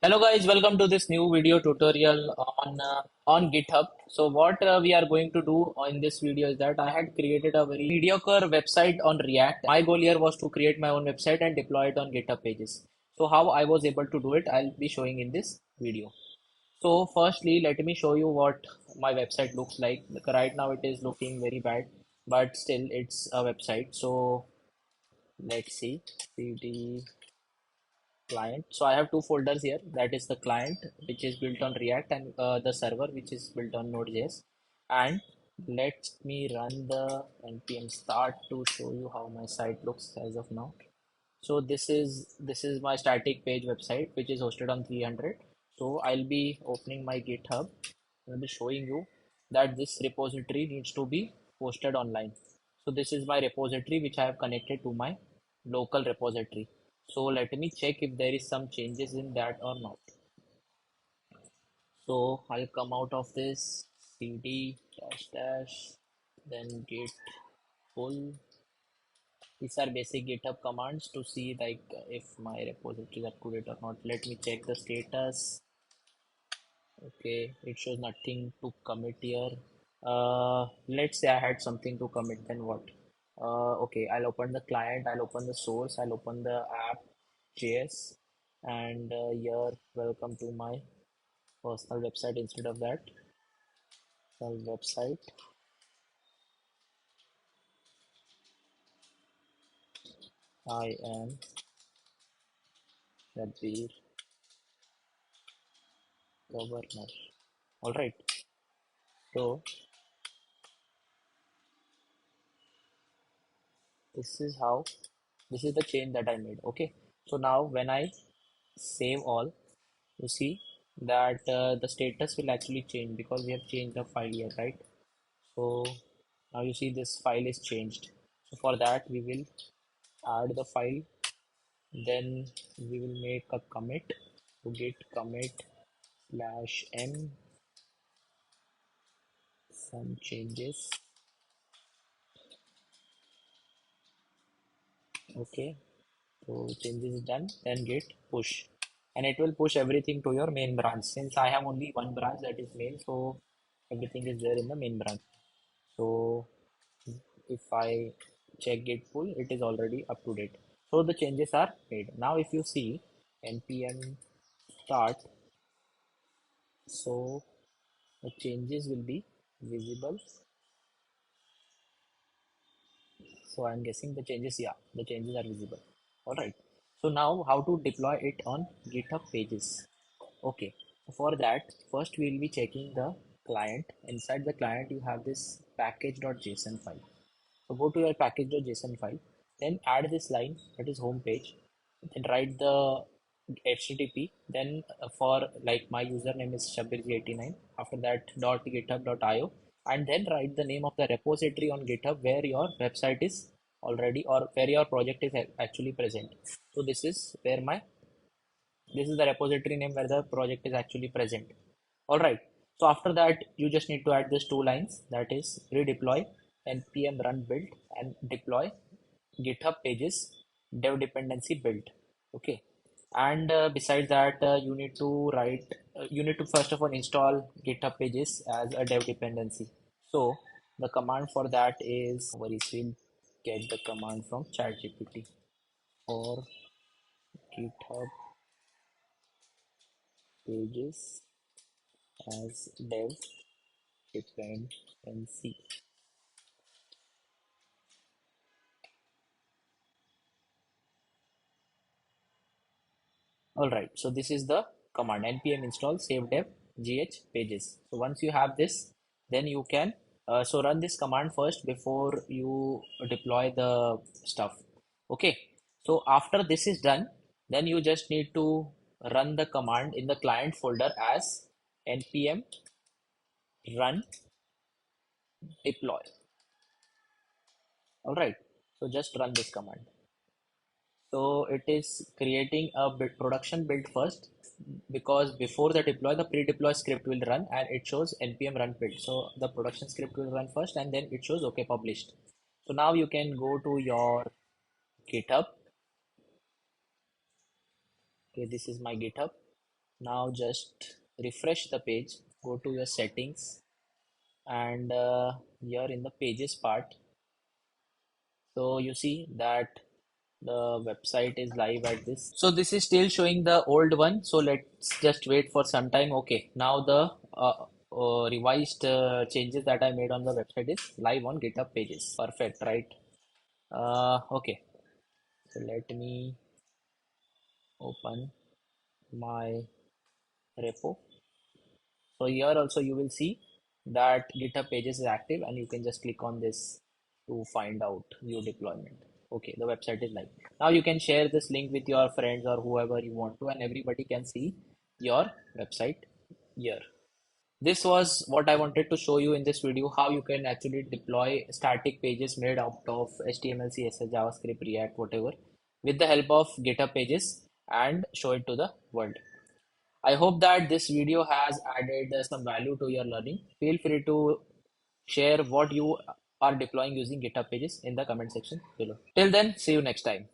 Hello guys, welcome to this new video tutorial on GitHub. So what we are going to do in this video is that I had created a very mediocre website on React. My goal here was to create my own website and deploy it on GitHub Pages. So how I was able to do it, I'll be showing in this video. So firstly, let me show you what my website looks like. Right now it is looking very bad, but still it's a website. So let's see, cd client. So I have two folders here. That is the client, which is built on React, and the server, which is built on Node.js. And let me run the npm start to show you how my site looks as of now. So this is my static page website, which is hosted on 300. So I'll be opening my GitHub. I'll be showing you that this repository needs to be posted online. So this is my repository which I have connected to my local repository. So let me check if there is some changes in that or not. So I'll come out of this cd dash dash, then git pull. These are basic GitHub commands to see like if my repository is up to date or not. Let me check the status. Okay, it shows nothing to commit here. Let's say I had something to commit, then what? Okay, I'll open the client, I'll open the source, I'll open the app JS, and here, welcome to my personal website. Instead of that, personal website, I am Shabbir Governor. All right, so this is how this is the change that I made. Okay, so now when I save all, you see that the status will actually change because we have changed the file here, right? So now you see this file is changed. So for that we will add the file, then we will make a commit to git commit slash m some changes. Okay, so changes is done, then git push, and it will push everything to your main branch. Since I have only one branch, that is main, so everything is there in the main branch. So if I check git pull, it is already up to date. So the changes are made. Now if you see npm start, so the changes will be visible. So I'm guessing the changes, yeah, the changes are visible. All right. So now how to deploy it on GitHub Pages? Okay. For that, first we'll be checking the client. Inside the client, you have this package.json file. So go to your package.json file, then add this line, that is home page, then write the HTTP, then for like my username is shabirji89, after that .github.io, and then write the name of the repository on GitHub where your website is already, or where your project is actually present. So this is the repository name where the project is actually present. All right. So after that, you just need to add these two lines, that is redeploy npm run build and deploy GitHub Pages dev dependency build. Okay. And besides that, you need to first of all install GitHub Pages as a dev dependency. So the command for that is, no worries, we'll get the command from ChatGPT, or GitHub Pages as dev dependency. All right, so this is the command npm install save dev gh pages. So once you have this, then you can so run this command first before you deploy the stuff. Okay, so after this is done, then you just need to run the command in the client folder as npm run deploy. All right, so just run this command. So it is creating a production build first, because before the deploy, the pre-deploy script will run and it shows npm run build. So the production script will run first and then it shows okay published. So now you can go to your GitHub. Okay, this is my GitHub. Now just refresh the page, go to your settings, and here in the pages part, so you see that the website is live at this. So this is still showing the old one. So let's just wait for some time. Okay, now the revised changes that I made on the website is live on GitHub Pages. Perfect, right? Okay, so let me open my repo. So here also you will see that GitHub Pages is active, and you can just click on this to find out new deployment. Okay, the website is live. Now you can share this link with your friends or whoever you want to, and everybody can see your website here. This was what I wanted to show you in this video, how you can actually deploy static pages made out of HTML, CSS, JavaScript, React, whatever, with the help of GitHub Pages and show it to the world. I hope that this video has added some value to your learning. Feel free to share what you are deploying using GitHub Pages in the comment section below. Till then, see you next time.